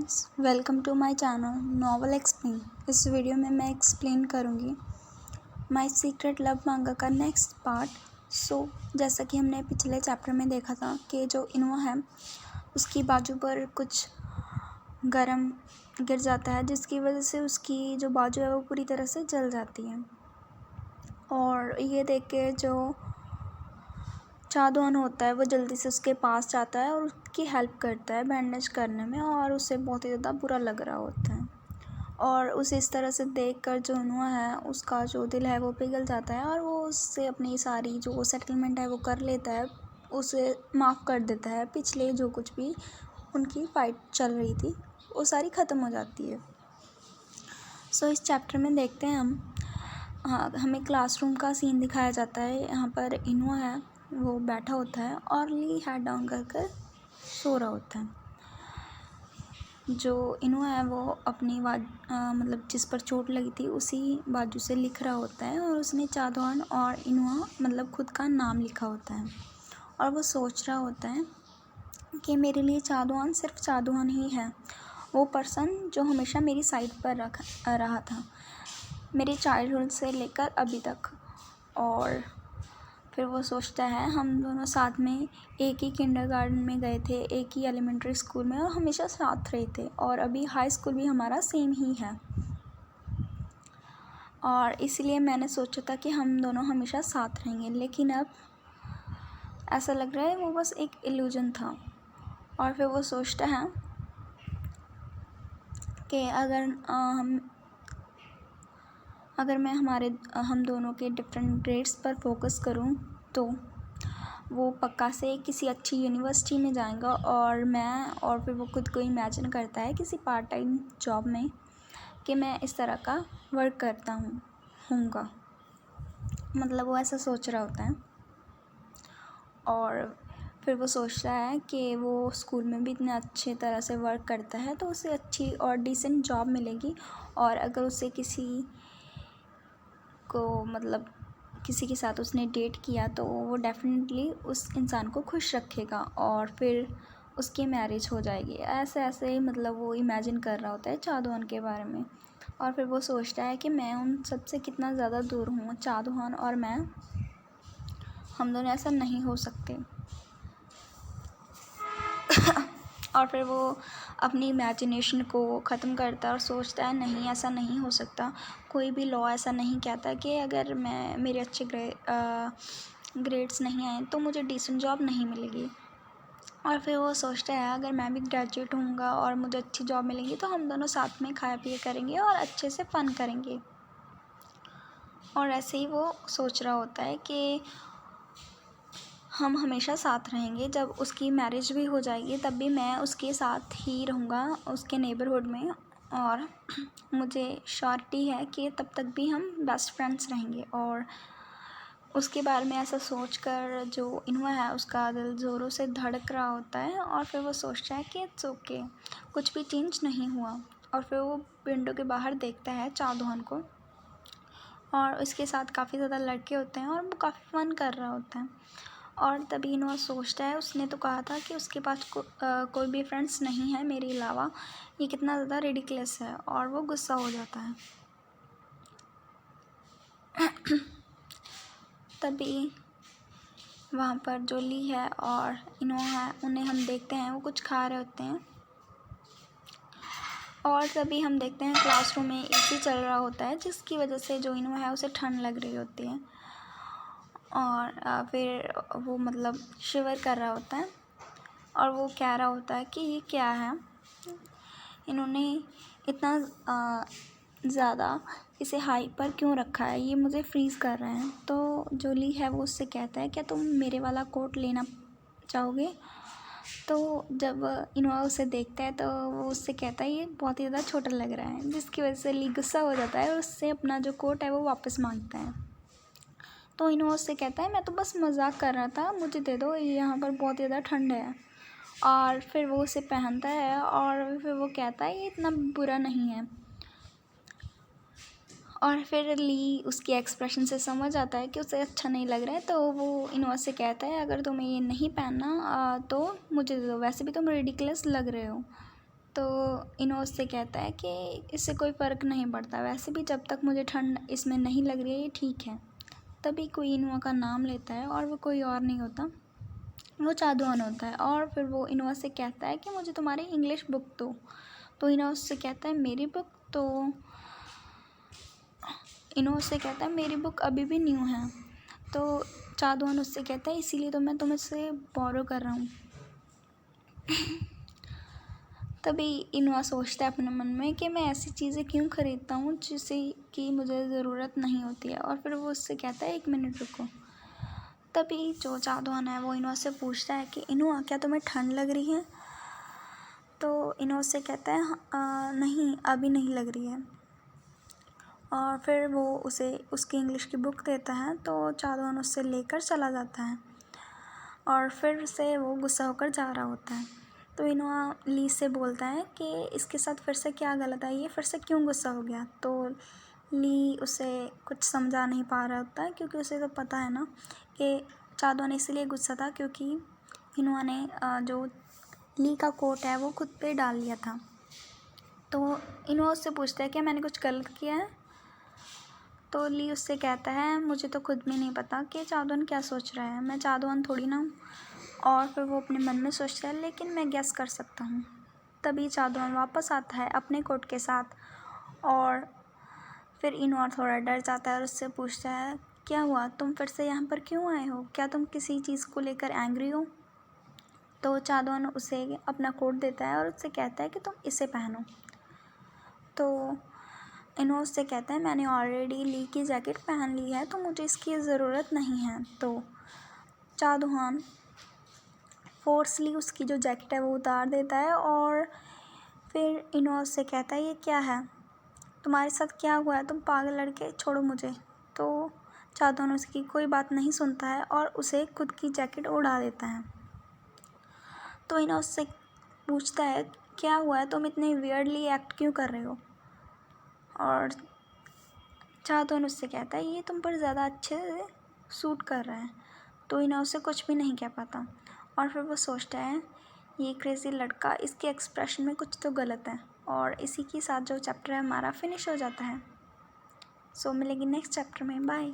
Friends, welcome to my channel novel explain. इस video में मैं एक्सप्लेन करूँगी माय सीक्रेट लव मांगा का नेक्स्ट पार्ट। जैसा कि हमने पिछले चैप्टर में देखा था कि जो इनुआ है उसकी बाजू पर कुछ गरम गिर जाता है, जिसकी वजह से उसकी जो बाजू है वो पूरी तरह से जल जाती है। और ये देख के जो चादोन होता है वो जल्दी से उसके पास जाता है और उसकी हेल्प करता है बैंडेज करने में, और उसे बहुत ही ज़्यादा बुरा लग रहा होता है। और उसे इस तरह से देखकर जो इनुआ है उसका जो दिल है वो पिघल जाता है और वो उससे अपनी सारी जो सेटलमेंट है वो कर लेता है, उसे माफ़ कर देता है। पिछले जो कुछ भी उनकी फ़ाइट चल रही थी वो सारी ख़त्म हो जाती है। इस चैप्टर में देखते हैं हमें क्लासरूम का सीन दिखाया जाता है। यहाँ पर इनुआ है वो बैठा होता है और ली हेड डाउन कर सो रहा होता है। जो इनुआ है वो अपनी मतलब जिस पर चोट लगी थी उसी बाजू से लिख रहा होता है, और उसने चादोन और इनुआ मतलब खुद का नाम लिखा होता है। और वो सोच रहा होता है कि मेरे लिए चादोन सिर्फ चादोन ही है, वो पर्सन जो हमेशा मेरी साइड पर रहा था मेरे चाइल्डहुड से लेकर अभी तक। और फिर वो सोचता है हम दोनों साथ में एक ही किंडरगार्टन में गए थे, एक ही एलिमेंट्री स्कूल में, और हमेशा साथ रहे थे, और अभी हाई स्कूल भी हमारा सेम ही है। और इसलिए मैंने सोचा था कि हम दोनों हमेशा साथ रहेंगे, लेकिन अब ऐसा लग रहा है वो बस एक इल्यूजन था। और फिर वो सोचता है कि अगर मैं हम दोनों के डिफरेंट ग्रेड्स पर फोकस करूं तो वो पक्का से किसी अच्छी यूनिवर्सिटी में जाएगा। और फिर वो खुद को इमेजिन करता है किसी पार्ट टाइम जॉब में कि मैं इस तरह का वर्क करता हूँगा, मतलब वो ऐसा सोच रहा होता है। और फिर वो सोचता है कि वो स्कूल में भी इतने अच्छे तरह से वर्क करता है तो उसे अच्छी और डिसेंट जॉब मिलेगी, और अगर उसे किसी के साथ उसने डेट किया तो वो डेफिनेटली उस इंसान को खुश रखेगा और फिर उसकी मैरिज हो जाएगी। ऐसे ही मतलब वो इमेजिन कर रहा होता है चादोन के बारे में। और फिर वो सोचता है कि मैं उन सबसे कितना ज़्यादा दूर हूँ, चादोन और मैं, हम दोनों ऐसा नहीं हो सकते। और फिर वो अपनी इमेजिनेशन को ख़त्म करता है और सोचता है नहीं, ऐसा नहीं हो सकता। कोई भी लॉ ऐसा नहीं कहता कि अगर मेरे अच्छे ग्रेड्स नहीं आए तो मुझे डिसेंट जॉब नहीं मिलेगी। और फिर वो सोचता है अगर मैं भी ग्रेजुएट होऊंगा और मुझे अच्छी जॉब मिलेगी तो हम दोनों साथ में खाया पिया करेंगे और अच्छे से फ़न करेंगे। और ऐसे ही वो सोच रहा होता है कि हम हमेशा साथ रहेंगे। जब उसकी मैरिज भी हो जाएगी तब भी मैं उसके साथ ही रहूँगा उसके नेबरहुड में, और मुझे श्योरिटी है कि तब तक भी हम बेस्ट फ्रेंड्स रहेंगे। और उसके बारे में ऐसा सोचकर जो इनुआ है उसका दिल ज़ोरों से धड़क रहा होता है। और फिर वो सोचता है कि इट्स ओके, कुछ भी चेंज नहीं हुआ। और फिर वो विंडो के बाहर देखता है चादोन को, और उसके साथ काफ़ी ज़्यादा लड़के होते हैं और वो काफ़ी फ़न कर रहा होता है। और तभी इनुआ सोचता है उसने तो कहा था कि उसके पास कोई भी फ्रेंड्स नहीं है मेरे अलावा, ये कितना ज़्यादा रिडिकुलस है। और वो गुस्सा हो जाता है। तभी वहाँ पर जो ली है और इनुआ है उन्हें हम देखते हैं वो कुछ खा रहे होते हैं। और तभी हम देखते हैं क्लासरूम में एसी चल रहा होता है, जिसकी वजह से जो इनुआ है उसे ठंड लग रही होती है। और फिर वो मतलब शिवर कर रहा होता है और वो कह रहा होता है कि ये क्या है, इन्होंने इतना ज़्यादा इसे हाई पर क्यों रखा है, ये मुझे फ्रीज़ कर रहे हैं। तो जो ली है वो उससे कहता है क्या तुम मेरे वाला कोट लेना चाहोगे। तो जब इनुआ उसे देखता है तो वो उससे कहता है ये बहुत ही ज़्यादा छोटा लग रहा है, जिसकी वजह से ली गुस्सा हो जाता है और उससे अपना जो कोट है वो वापस मांगता है। तो इनुआ उससे कहता है मैं तो बस मजाक कर रहा था, मुझे दे दो, यहाँ पर बहुत ज़्यादा ठंड है। और फिर वो उसे पहनता है और फिर वो कहता है ये इतना बुरा नहीं है। और फिर ली उसकी एक्सप्रेशन से समझ आता है कि उसे अच्छा नहीं लग रहा है, तो वो इनुआ से कहता है अगर तुम्हें ये नहीं पहनना तो मुझे दे दो, वैसे भी तुम रिडिकुलस लग रहे हो। तो इनो उससे कहता है कि इससे कोई फ़र्क नहीं पड़ता, वैसे भी जब तक मुझे ठंड इसमें नहीं लग रही है ये ठीक है। तभी कोई इनुआ का नाम लेता है और वो कोई और नहीं होता, वो चादुआन होता है। और फिर वो इनुआ से कहता है कि मुझे तुम्हारी इंग्लिश बुक दो। तो इनुआ उससे कहता है मेरी बुक? तो इनुआ उससे कहता है मेरी बुक अभी भी न्यू है। तो चादुआन उससे कहता है इसीलिए तो मैं तुमसे बोरो कर रहा हूँ। तभी इनुआ सोचता है अपने मन में कि मैं ऐसी चीज़ें क्यों ख़रीदता हूँ जिसे कि मुझे ज़रूरत नहीं होती है। और फिर वो उससे कहता है 1 मिनट रुको। तभी जो चादुआन है वो इनुआ से पूछता है कि इनुआ क्या तुम्हें ठंड लग रही है? तो इनुआ उससे कहता है नहीं अभी नहीं लग रही है। और फिर वो उसे उसकी इंग्लिश की बुक देता है। तो चादुआन उससे लेकर चला जाता है और फिर से वो गुस्सा होकर जा रहा होता है। तो इनुआ ली से बोलता है कि इसके साथ फिर से क्या गलत है, ये फिर से क्यों गुस्सा हो गया। तो ली उसे कुछ समझा नहीं पा रहा होता है क्योंकि उसे तो पता है ना कि चादुआन इसलिए गुस्सा था क्योंकि इनुआ ने जो ली का कोट है वो खुद पे डाल लिया था। तो इनुआ उससे पूछता है कि मैंने कुछ गलत किया है? तो ली उससे कहता है मुझे तो खुद भी नहीं पता कि चादुआन क्या सोच रहा है, मैं चादुआन थोड़ी ना हूँ। और फिर वो अपने मन में सोचता है लेकिन मैं गेस कर सकता हूँ। तभी चादुआन वापस आता है अपने कोट के साथ और फिर इनुआ थोड़ा डर जाता है और उससे पूछता है क्या हुआ, तुम फिर से यहाँ पर क्यों आए हो, क्या तुम किसी चीज़ को लेकर एंग्री हो? तो चादुआन उसे अपना कोट देता है और उससे कहता है कि तुम इसे पहनो। तो इनुआ उससे कहता है मैंने ऑलरेडी ली की जैकेट पहन ली है तो मुझे इसकी ज़रूरत नहीं है। तो चादुआन फोर्सली उसकी जो जैकेट है वो उतार देता है और फिर इनुआ उससे कहता है ये क्या है, तुम्हारे साथ क्या हुआ है, तुम पागल लड़के, छोड़ो मुझे। तो चादुआन उसकी कोई बात नहीं सुनता है और उसे खुद की जैकेट उड़ा देता है। तो इनुआ उससे पूछता है क्या हुआ है, तुम इतने वियर्डली एक्ट क्यों कर रहे हो? और चादुआन उससे कहता है ये तुम पर ज़्यादा अच्छे से सूट कर रहा है। तो इनुआ उसे कुछ भी नहीं कह पाता और फिर वो सोचता है ये क्रेज़ी लड़का, इसके एक्सप्रेशन में कुछ तो गलत है। और इसी के साथ जो चैप्टर है हमारा फिनिश हो जाता है। सो मिलेंगे नेक्स्ट चैप्टर में, बाय।